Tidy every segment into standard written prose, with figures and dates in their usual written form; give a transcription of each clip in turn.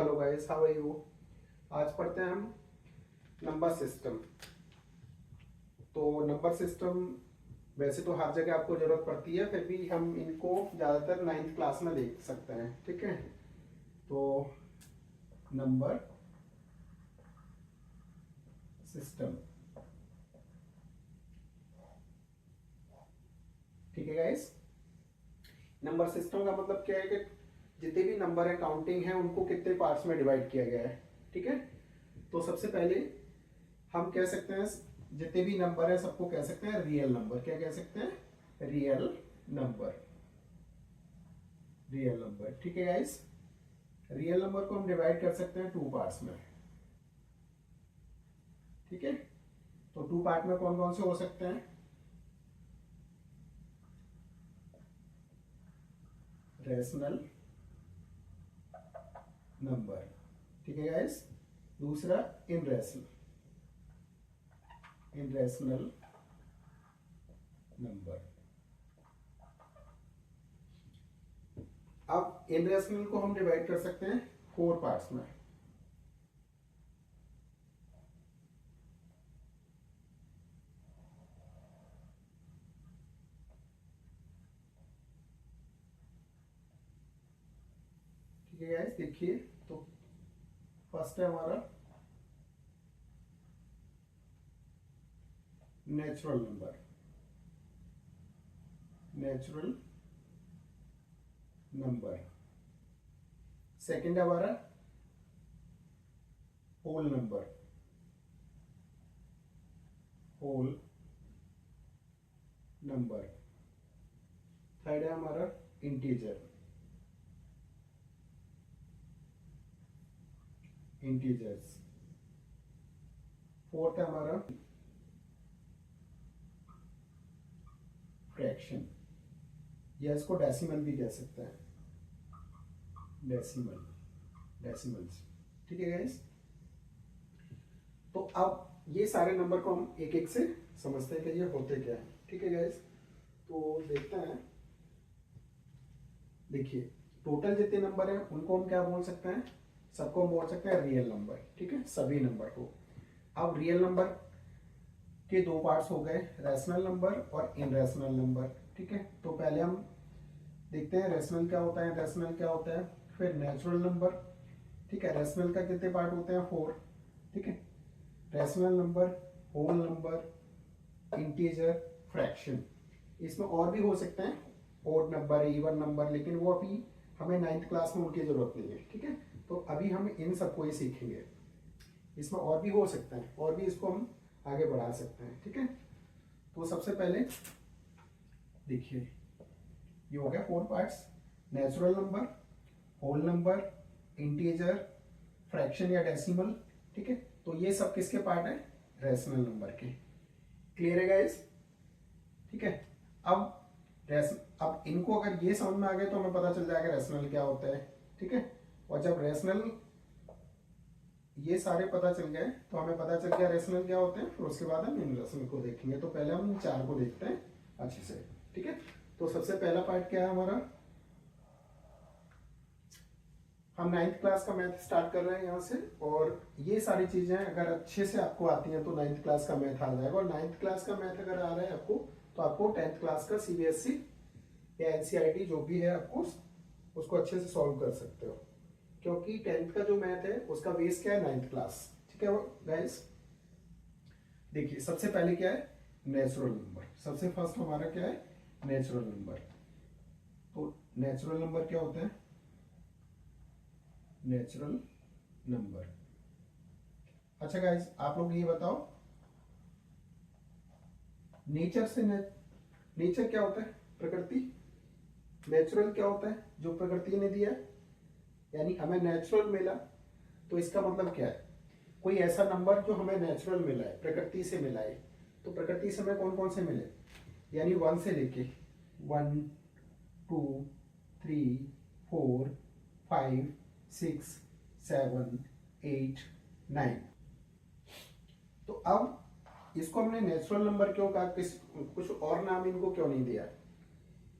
Hello guys, how are you. आज पढ़ते हैं हम नंबर सिस्टम। तो नंबर सिस्टम वैसे तो हर जगह आपको जरूरत पड़ती है, फिर भी हम इनको ज़्यादातर 9th क्लास में देख सकते हैं। ठीक है, तो नंबर सिस्टम, ठीक है गाइस। नंबर सिस्टम का मतलब क्या है कि जितने भी नंबर है, काउंटिंग है, उनको कितने पार्ट्स में डिवाइड किया गया है। ठीक है, तो सबसे पहले हम कह सकते हैं जितने भी नंबर है सबको कह सकते हैं रियल नंबर। क्या कह सकते हैं? Real number. रियल नंबर, ठीक है गाइस। रियल नंबर को हम डिवाइड कर सकते हैं 2 पार्ट्स में। ठीक है, तो 2 पार्ट में कौन कौन से हो सकते हैं? रेशनल नंबर, ठीक है गाइस। दूसरा इनरेशनल नंबर। अब इनरेशनल को हम डिवाइड कर सकते हैं 4 पार्ट्स में। ठीक है गाइस, देखिए तो फर्स्ट है हमारा नेचुरल नंबर। सेकंड है हमारा होल नंबर। थर्ड है हमारा इंटीजर्स। फोर्थ है हमारा फ्रैक्शन, या इसको डेसिमल भी कह सकते हैं। डेसिमल्स, ठीक है गाइस। तो अब ये सारे नंबर को हम एक एक से समझते हैं कि ये होते क्या है। ठीक है गाइस, तो देखते हैं। देखिए, टोटल जितने नंबर हैं उनको हम क्या बोल सकते हैं? सबको हम बोल सकते हैं रियल नंबर। ठीक है, सभी नंबर को। अब रियल नंबर के 2 पार्ट्स हो गए, रैशनल नंबर और इनरैशनल नंबर। ठीक है, तो पहले हम देखते हैं रैशनल क्या होता है, रैशनल क्या होता है, फिर नेचुरल नंबर। ठीक है, रैशनल का कितने पार्ट होते हैं? 4। ठीक है, rational number, whole number, integer, fraction. इसमें और भी हो सकते हैं, ओड नंबर, इवन नंबर, लेकिन वो अभी हमें 9th क्लास में उनकी जरूरत नहीं है। ठीक है, तो अभी हम इन सबको ही सीखेंगे। इसमें और भी हो सकते हैं, और भी इसको हम आगे बढ़ा सकते हैं। ठीक है, तो सबसे पहले देखिए, ये हो गया 4 parts. Natural number, whole number, integer, fraction या डेसिमल। ठीक है, तो ये सब किसके पार्ट है? रैशनल नंबर के। क्लियर है गाइस? ठीक है, अब अब इनको अगर ये समझ में आ गए तो हमें पता चल जाएगा रैशनल क्या होता है। ठीक है, और जब रैशनल ये सारे पता चल गए तो हमें पता चल गया रैशनल क्या होते हैं, फिर उसके बाद हम इनरैशनल को देखेंगे। तो पहले हम इन 4 को देखते हैं अच्छे से। ठीक है, तो सबसे पहला पार्ट क्या है हमारा? हम 9th क्लास का मैथ स्टार्ट कर रहे हैं यहाँ से, और ये सारी चीजें अगर अच्छे से आपको आती हैं तो 9th क्लास का मैथ आ जाएगा। और 9th क्लास का मैथ अगर आ रहा है आपको, तो आपको 10th क्लास का सीबीएसई या एनसीईआरटी जो भी है आपको उसको अच्छे से सॉल्व कर सकते हो, क्योंकि 10th का जो मैथ है उसका बेस क्या है? 9th class. ठीक है गाइस, देखिए सबसे पहले क्या है? Natural number. सबसे फर्स्ट हमारा क्या है? Natural number. तो नेचुरल नंबर क्या होता है? Natural number. अच्छा गाइस, आप लोग ये बताओ, नेचर से नेचर क्या होता है? प्रकृति। नेचुरल क्या होता है? जो प्रकृति ने दिया, यानी हमें नेचुरल मिला। तो इसका मतलब क्या है? कोई ऐसा नंबर जो हमें नेचुरल मिला है, प्रकृति से मिला है। तो प्रकृति से हमें कौन कौन से मिले? यानी 1 से लेके 1 2 3 4 5 6 7 8 9। तो अब इसको हमने नेचुरल नंबर क्यों कहा? कुछ और नाम इनको क्यों नहीं दिया?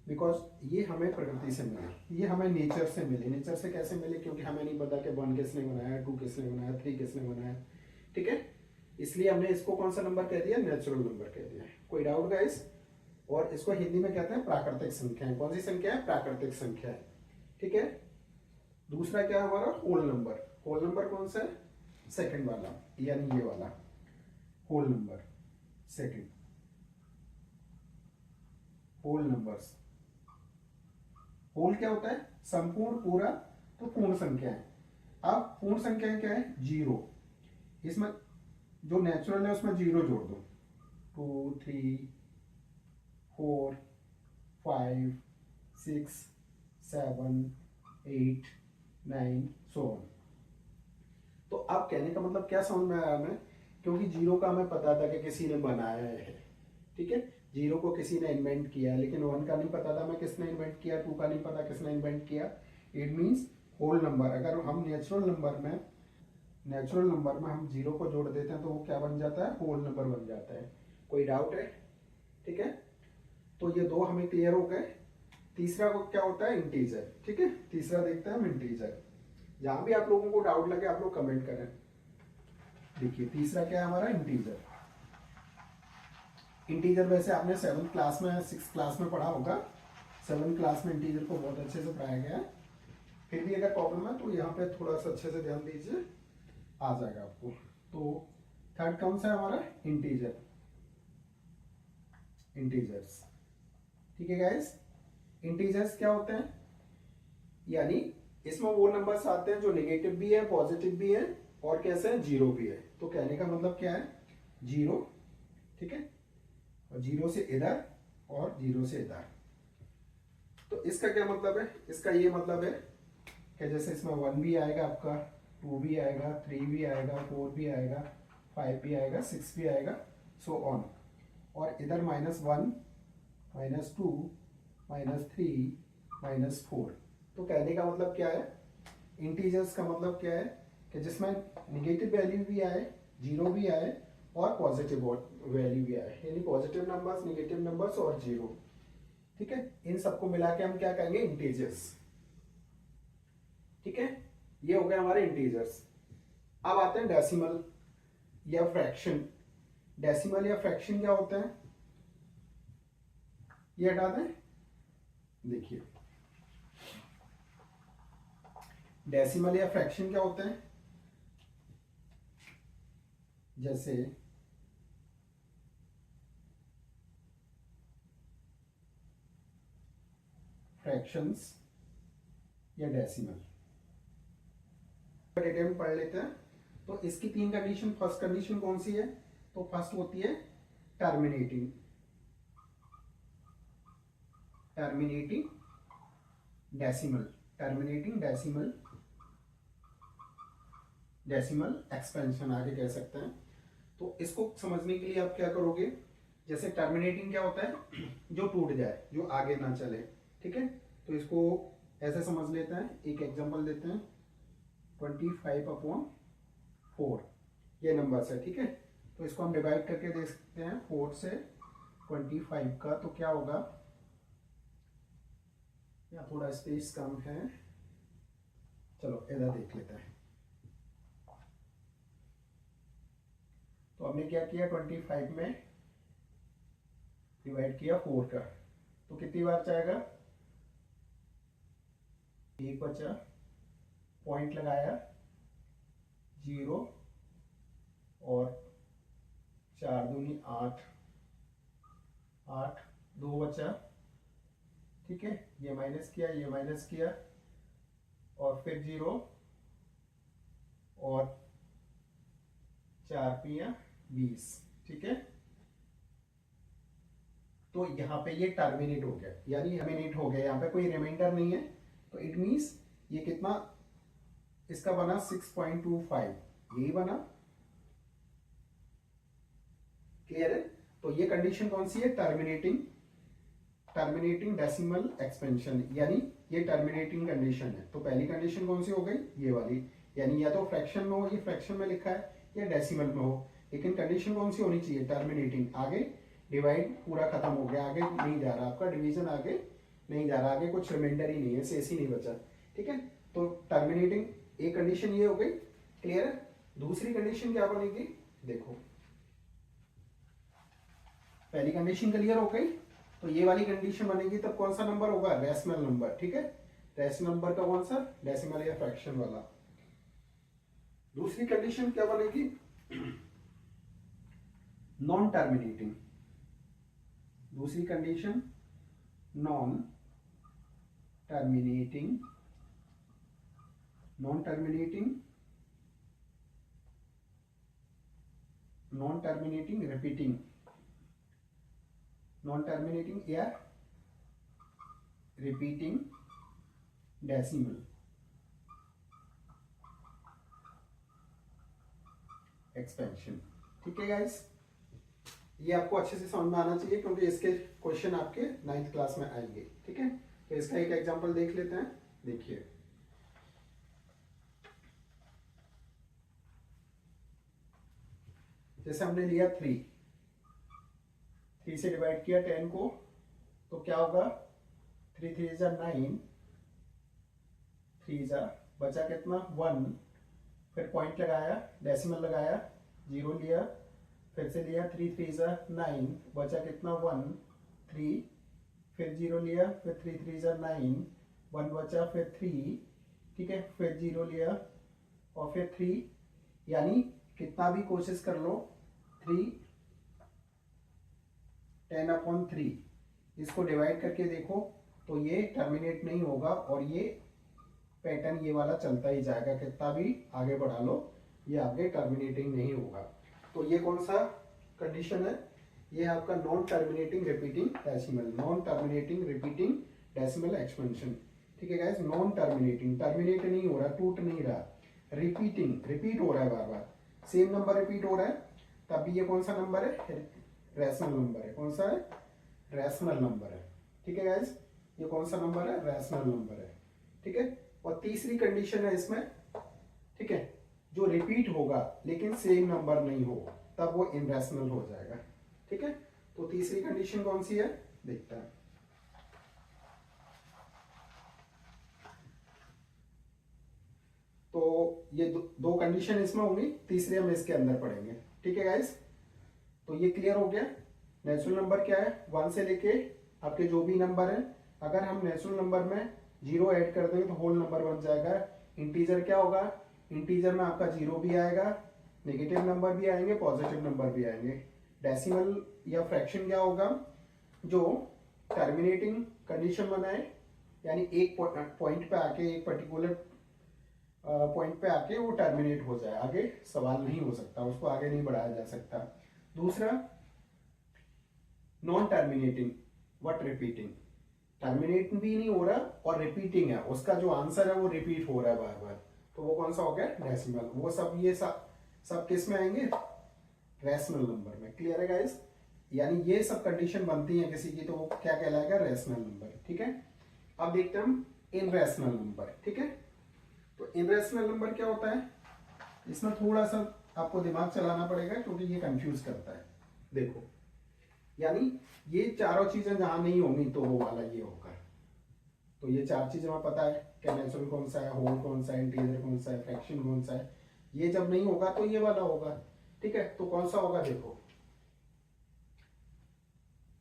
बिकॉज ये हमें प्रकृति से मिले, ये हमें नेचर से मिले। नेचर से कैसे मिले? क्योंकि हमें नहीं पता कि 1 किसने बनाया, 2 किसने बनाया, 3 किसने बनाया, ठीक है। इसलिए हमने इसको कौन सा नंबर कह दिया? नेचुरल नंबर कह दिया। कोई डाउट गाइस? और इसको हिंदी में कहते हैं प्राकृतिक संख्या। कौन सी संख्या है? प्राकृतिक संख्या है, ठीक है। दूसरा क्या है हमारा? Whole number. होल नंबर कौन सा है? सेकंड वाला, यानी ये वाला whole number, second. Whole numbers, whole क्या होता है? संपूर्ण, पूरा, तो पूर्ण संख्या है। अब पूर्ण संख्या क्या है? जीरो। इसमें जो नेचुरल है उसमें जीरो जोड़ दो। 2 3 4 5 6 7 8 9 सो ऑन। तो अब कहने का मतलब क्या समझ में आया हमें? क्योंकि जीरो का हमें पता था कि किसी ने बनाया है, ठीक है। जीरो को किसी ने इन्वेंट किया, लेकिन 1 का नहीं पता था हमें किसने इन्वेंट किया, 2 का नहीं पता किसने इन्वेंट किया। It means whole number. अगर हम नेचुरल नंबर में हम जीरो को जोड़ देते हैं तो वो क्या बन जाता है? होल नंबर बन जाता है। कोई डाउट है? ठीक है, तो ये दो हमें क्लियर हो गए। तीसरा को क्या होता है? इंटीजर, ठीक है। तीसरा देखते हैं हम इंटीजर। जहां भी आप लोगों को डाउट लगे आप लोग कमेंट करें। देखिए तीसरा क्या है हमारा? इंटीजर। इंटीजर वैसे आपने 7th क्लास में, 6th क्लास में पढ़ा होगा। 7th क्लास में इंटीजर को बहुत अच्छे से पढ़ाया गया है। फिर भी अगर प्रॉब्लम है तो यहाँ पे थोड़ा सा अच्छे से ध्यान दीजिए, आ जाएगा आपको। तो थर्ड कौन सा है हमारा? इंटीजर, इंटीजर्स, ठीक है गाइस। इंटीजर्स क्या होते हैं? यानी इसमें वो नंबर्स आते हैं जो नेगेटिव भी है, पॉजिटिव भी है, और कैसे है? जीरो भी है। तो कहने का मतलब क्या है? जीरो, ठीक है, और जीरो से इधर और जीरो से इधर। तो इसका क्या मतलब है? इसका ये मतलब है कि जैसे इसमें 1 भी आएगा आपका, 2 भी आएगा, 3 भी आएगा, 4 भी आएगा, 5 भी आएगा, 6 भी आएगा, सो ऑन। और इधर -1, -2, -3, -4। तो कहने का मतलब क्या है? इंटीजर्स का मतलब क्या है कि जिसमें निगेटिव वैल्यू भी आए, जीरो भी आए, और पॉजिटिव वैल्यू भी आए, यानी पॉजिटिव नंबर्स, नेगेटिव नंबर्स और जीरो, ठीक है। इन सबको मिला के हम क्या कहेंगे? इंटीजर्स, ठीक है। ये हो गए हमारे इंटीजर्स। अब आते हैं डेसिमल या फ्रैक्शन। डेसिमल या फ्रैक्शन क्या होता है? ये हटा दें। देखिए डेसिमल या फ्रैक्शन क्या होते हैं? जैसे फ्रैक्शंस या डेसिमल डिटेल में पढ़ लेते हैं। तो इसकी 3 कंडीशन। फर्स्ट कंडीशन कौन सी है? तो फर्स्ट होती है terminating, terminating decimal, terminating decimal, decimal expansion आगे कह सकते हैं। तो इसको समझने के लिए आप क्या करोगे? जैसे टर्मिनेटिंग क्या होता है? जो टूट जाए, जो आगे ना चले, ठीक है। तो इसको ऐसे समझ लेते हैं, एक एग्जांपल देते हैं। 25/4 ये नंबर है, ठीक है। तो इसको हम डिवाइड करके देख सकते हैं 4 से 25 का। तो क्या होगा? या थोड़ा स्पेस कम है, चलो इधर देख लेते हैं। तो हमने क्या किया? 25 में डिवाइड किया 4 का, तो कितनी बार जाएगा? एक बचा, पॉइंट लगाया, 0 और 4 दूनी 8, 8, 2 बचा, ठीक है। ये माइनस किया, ये माइनस किया, और फिर 0 और 4 पिया 20, ठीक है। तो यहाँ पे ये टर्मिनेट हो गया, यानी टर्मिनेट हो गया, यहाँ पे कोई रिमाइंडर नहीं है। तो इट मीन्स ये कितना इसका बना? 6.25, यही बना। क्लियर है? तो ये कंडीशन कौन सी है? टर्मिनेटिंग, टर्मिनेटिंग डेसिमल एक्सपेंशन, यानी ये टर्मिनेटिंग कंडीशन है। तो पहली कंडीशन कौन सी हो गई? ये वाली, यानी या तो फ्रैक्शन में हो, ये फ्रैक्शन में लिखा है, या डेसिमल में हो, लेकिन कंडीशन कौन सी होनी चाहिए? टर्मिनेटिंग। आगे डिवाइड पूरा खत्म हो गया, आगे नहीं जा रहा, आपका डिवीजन आगे नहीं जा रहा, आगे कुछ रिमाइंडर ही नहीं है, शेष ही नहीं बचा, ठीक है। तो टर्मिनेटिंग, एक कंडीशन ये हो गई, क्लियर है। दूसरी कंडीशन क्या बनेगी, देखो पहली कंडीशन क्लियर हो गई, तो ये वाली कंडीशन बनेगी तब कौन सा नंबर होगा, रैशनल नंबर, ठीक है। रैशनल नंबर का कौन सा, डेसिमल या फ्रैक्शन वाला। दूसरी कंडीशन क्या बनेगी, नॉन टर्मिनेटिंग। दूसरी condition non terminating, non terminating, non terminating repeating, non terminating या रिपीटिंग डेसिमल एक्सपेंशन, ठीक है गाइस। ये आपको अच्छे से समझ में आना चाहिए क्योंकि इसके क्वेश्चन आपके 9th क्लास में आएंगे, ठीक है। तो इसका एक एग्जांपल देख लेते हैं, देखिए जैसे हमने लिया 3 से डिवाइड किया 10 को, तो क्या होगा, 3 3 जा 9, 3 जा बचा कितना 1, फिर पॉइंट लगाया, डेसिमल लगाया, 0 लिया, फिर से लिया 3 3 जा 9, बचा कितना 1 3, फिर 0 लिया, फिर 3 3 जा 9, 1 बचा, फिर 3, ठीक है, फिर 0 लिया और फिर 3, यानी कितना भी कोशिश कर लो 3 10/3 इसको डिवाइड करके देखो तो ये टर्मिनेट नहीं होगा और ये पैटर्न ये वाला चलता ही जाएगा, कितना भी आगे बढ़ा लो ये आगे टर्मिनेटिंग नहीं होगा। तो ये कौन सा कंडीशन है, ये आपका non terminating repeating decimal, non terminating repeating decimal expansion, ठीक है गाइस। नॉन टर्मिनेटिंग, टर्मिनेट नहीं हो रहा, टूट नहीं रहा, रिपीटिंग, रिपीट हो रहा है बार बार, सेम नंबर रिपीट हो रहा है, तब भी ये कौन सा नंबर है, रैशनल नंबर है। कौन सा है, रैशनल नंबर है, ठीक है गाइस। ये कौन सा नंबर है, रैशनल नंबर है, ठीक है। और तीसरी कंडीशन है इसमें, ठीक है, जो रिपीट होगा लेकिन सेम नंबर नहीं हो तब वो इनरैशनल हो जाएगा, ठीक है। तो तीसरी कंडीशन कौन सी है, देखते हैं। तो ये दो कंडीशन इसमें होंगी, तीसरे हम इसके अंदर पढ़ेंगे, ठीक है गाइस। तो ये क्लियर हो गया। नेचुरल नंबर क्या है, 1 से लेके आपके जो भी नंबर है, अगर हम नेचुरल नंबर में 0 ऐड कर देंगे तो होल नंबर बन जाएगा। इंटीजर क्या होगा, इंटीजर में आपका 0 भी आएगा, नेगेटिव नंबर भी आएंगे, पॉजिटिव नंबर भी आएंगे। डेसिमल या फ्रैक्शन क्या होगा, जो टर्मिनेटिंग कंडीशन बनाए, यानी एक पॉइंट पे आके, एक पर्टिकुलर पॉइंट पे आके वो टर्मिनेट हो जाए, आगे सवाल नहीं हो सकता, उसको आगे नहीं बढ़ाया जा सकता। दूसरा non terminating but repeating, terminate भी नहीं हो रहा और रिपीटिंग है, उसका जो आंसर है वो रिपीट हो रहा है बार बार, तो वो कौन सा हो गया, डेसिमल। वो सब ये सब किस में आएंगे, रैशनल नंबर में, क्लियर है गाइस। यानी ये सब कंडीशन बनती है किसी की तो वो क्या कहलाएगा, रैशनल नंबर, ठीक है। अब देखते हैं हम इनरैशनल नंबर, ठीक है। तो इनरैशनल नंबर क्या होता है, इसमें थोड़ा सा आपको दिमाग चलाना पड़ेगा क्योंकि ये कंफ्यूज करता है। देखो, यानी ये चारों चीजें जहां नहीं होंगी तो वो वाला ये होगा। तो ये 4 चीजें हमें पता है कि नेचुरल कौन सा है, होल कौन सा है, इंटीजर कौन सा है, फ्रैक्शन कौन सा है। ये जब नहीं होगा तो ये वाला होगा, ठीक है। तो कौन सा होगा, देखो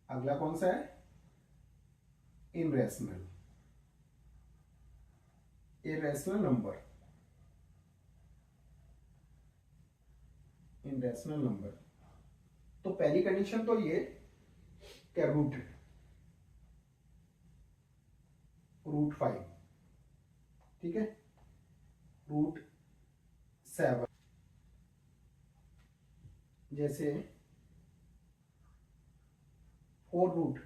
अगला कौन सा है, इनरैशनल, इरैशनल नंबर, इनरैशनल नंबर। तो पहली कंडीशन तो ये क्या, रूट 5, ठीक है, रूट 7, जैसे 4 रूट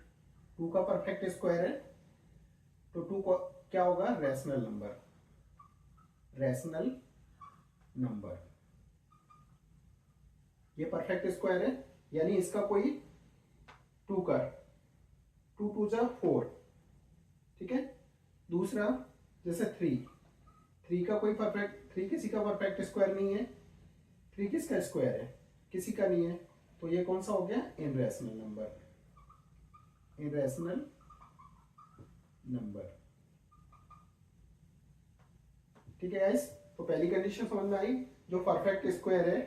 2 का परफेक्ट स्क्वायर है तो 2 को क्या होगा, रैशनल नंबर, रैशनल नंबर। ये परफेक्ट स्क्वायर है यानी इसका कोई 2 का 2 2 जा 4, ठीक है। दूसरा जैसे 3 का कोई परफेक्ट, 3 किसी का परफेक्ट स्क्वायर नहीं है, 3 किसका स्क्वायर है, किसी का नहीं है, तो ये कौन सा हो गया, इनरैशनल नंबर, इनरैशनल नंबर। ठीक है गाइस, तो पहली कंडीशन समझ में आई। जो परफेक्ट स्क्वायर है,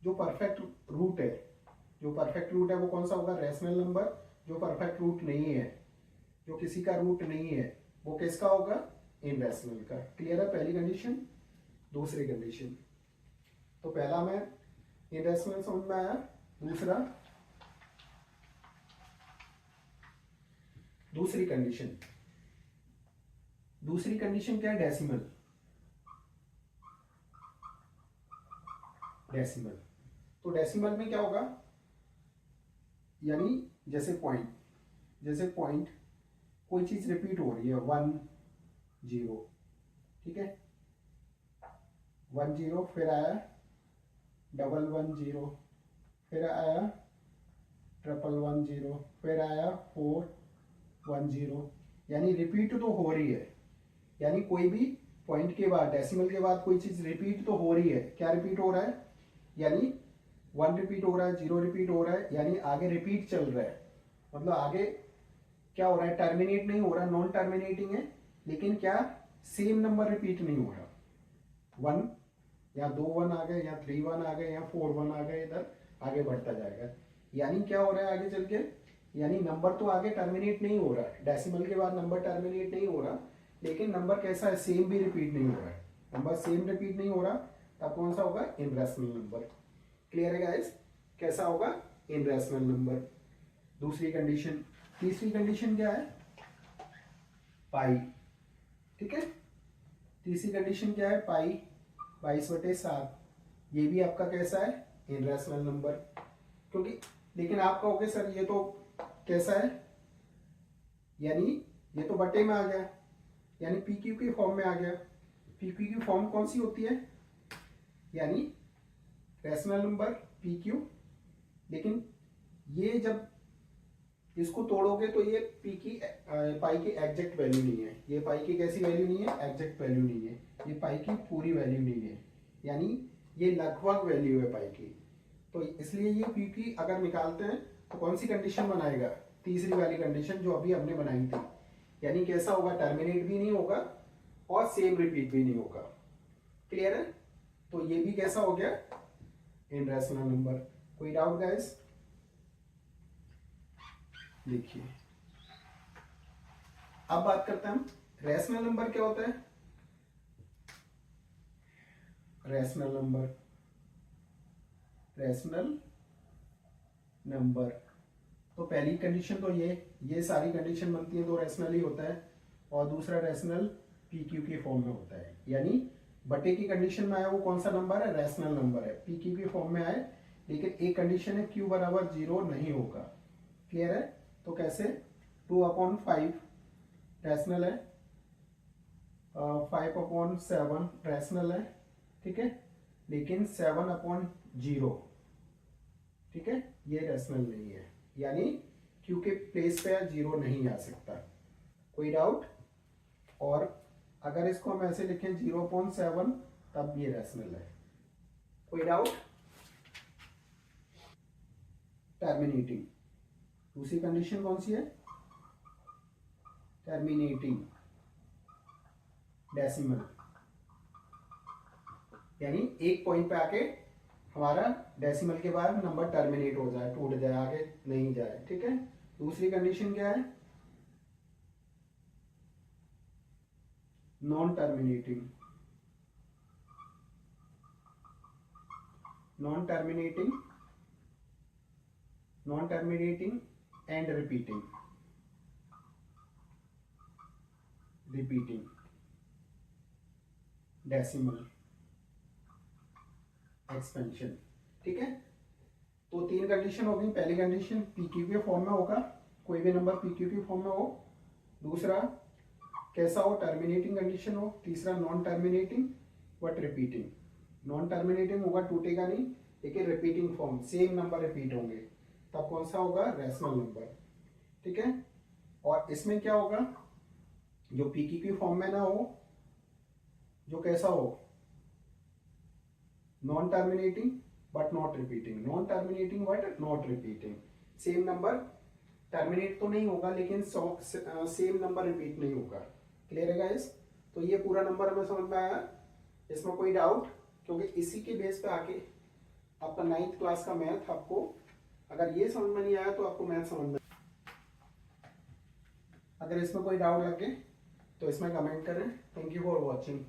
जो परफेक्ट रूट है, जो परफेक्ट रूट है वो कौन सा होगा? Rational number. जो परफेक्ट रूट नहीं है, जो किसी का रूट नहीं है, वो किसका होगा? इनरैशनल का। क्लियर है पहली कंडीशन। दूसरी कंडीशन, तो पहला में इनरैशनल समझ में आया। दूसरा, दूसरी कंडीशन, दूसरी कंडीशन क्या है? डेसिमल। डेसिमल, तो डेसिमल में क्या होगा? यानी जैसे पॉइंट, जैसे पॉइंट कोई चीज रिपीट हो रही है, 1 0, ठीक है, 1 0, फिर आया 1 1 0, फिर आया 1 1 1 0, फिर आया 4 1 0, यानी रिपीट तो हो रही है। यानी कोई भी पॉइंट के बाद, डेसिमल के बाद कोई चीज रिपीट तो हो रही है। क्या रिपीट हो रहा है? यानी 1 रिपीट हो रहा है, 0 रिपीट हो रहा है, यानी आगे रिपीट चल रहा है। मतलब आगे क्या हो रहा है? टर्मिनेट नहीं हो रहा, नॉन टर्मिनेटिंग है, लेकिन क्या सेम नंबर रिपीट नहीं हो रहा। 1 या 2 1 आ गए, या 3 1 आ गए, या 4 1 आ गए, इधर आगे बढ़ता जाएगा। यानी क्या हो रहा है आगे चल के? यानी नंबर तो आगे टर्मिनेट नहीं हो रहा है, डेसिमल के बाद नंबर टर्मिनेट नहीं हो रहा, लेकिन नंबर कैसा है? सेम भी रिपीट नहीं हो रहा है। नंबर सेम रिपीट नहीं हो रहा, तब कौन सा होगा? इनरैशनल नंबर। क्लियर है गाइस? कैसा होगा? इनरैशनल नंबर। दूसरी कंडीशन। तीसरी कंडीशन क्या है? पाई। ठीक है, तीसरी कंडीशन क्या है? पाई 22/7। ये भी आपका कैसा है? इनरैशनल नंबर। क्योंकि लेकिन आप कहोगे सर ये तो कैसा है? यानी ये तो बटे में आ गया, यानी पी क्यू की फॉर्म में आ गया। पी क्यू की फॉर्म कौन सी होती है? यानी रैशनल नंबर पी क्यू, लेकिन ये जब इसको तोड़ोगे तो ये पी की पाई की एग्जैक्ट वैल्यू नहीं है। ये पाई की कैसी वैल्यू नहीं है? एग्जैक्ट वैल्यू नहीं है। ये पाई की पूरी वैल्यू नहीं है, यानी ये लगभग वैल्यू है पाई की। तो इसलिए ये पी की अगर निकालते हैं तो कौन सी कंडीशन बनाएगा? तीसरी वाली कंडीशन जो अभी हमने बनाई थी। यानी कैसा होगा? टर्मिनेट भी नहीं होगा और सेम रिपीट भी नहीं होगा। क्लियर है? तो ये भी कैसा हो गया? इनरैशनल नंबर। कोई डाउट गाइस? देखिए, अब बात करते हैं हम रैशनल नंबर क्या होता है। रैशनल नंबर, रैशनल नंबर, तो पहली कंडीशन तो ये सारी कंडीशन बनती है तो रैशनल ही होता है। और दूसरा रैशनल पी क्यू के फॉर्म में होता है, यानी बटे की कंडीशन में आया वो कौन सा नंबर है? रैशनल नंबर है, पी क्यू के फॉर्म में आए। लेकिन एक कंडीशन है क्यू बराबर 0 नहीं होगा। क्लियर है? तो कैसे? 2/5 रैशनल है, 5/7 रैशनल है, ठीक है, लेकिन 7/0, ठीक है, ये रैशनल नहीं है। यानी क्यू के प्लेस पे 0 नहीं आ सकता। कोई डाउट? और अगर इसको हम ऐसे लिखें 0/7, तब ये रैशनल है। कोई डाउट? टर्मिनेटिंग, दूसरी कंडीशन कौन सी है? टर्मिनेटिंग डेसिमल, यानी एक पॉइंट पे आके हमारा डेसिमल के बाद नंबर टर्मिनेट हो जाए, टूट जाए, आगे नहीं जाए। ठीक है, दूसरी कंडीशन क्या है? Non terminating, non terminating, non terminating and repeating, repeating decimal expansion. ठीक है, तो तीन कंडीशन हो गई। पहली कंडीशन पी क्यू के फॉर्म में होगा, कोई भी नंबर पी क्यू के फॉर्म में हो। दूसरा कैसा हो? टर्मिनेटिंग कंडीशन हो। तीसरा non terminating but repeating. Non terminating होगा, टूटेगा नहीं, लेकिन repeating form, same number repeat होंगे, तब कौन सा होगा? Rational number. ठीक है, और इसमें क्या होगा? जो पी क्यू के फॉर्म में ना हो, जो कैसा हो? Non terminating but not repeating, non terminating but not repeating, same number terminate तो नहीं होगा लेकिन सेम नंबर रिपीट नहीं होगा। क्लियर है गाइस? तो ये पूरा नंबर हमें समझ में आया, इसमें कोई डाउट? क्योंकि इसी के बेस पे आके आपका 9th क्लास का मैथ आपको, अगर ये समझ में नहीं आया तो आपको मैथ समझ में, अगर इसमें कोई डाउट लगे तो इसमें कमेंट करें। Thank you for watching.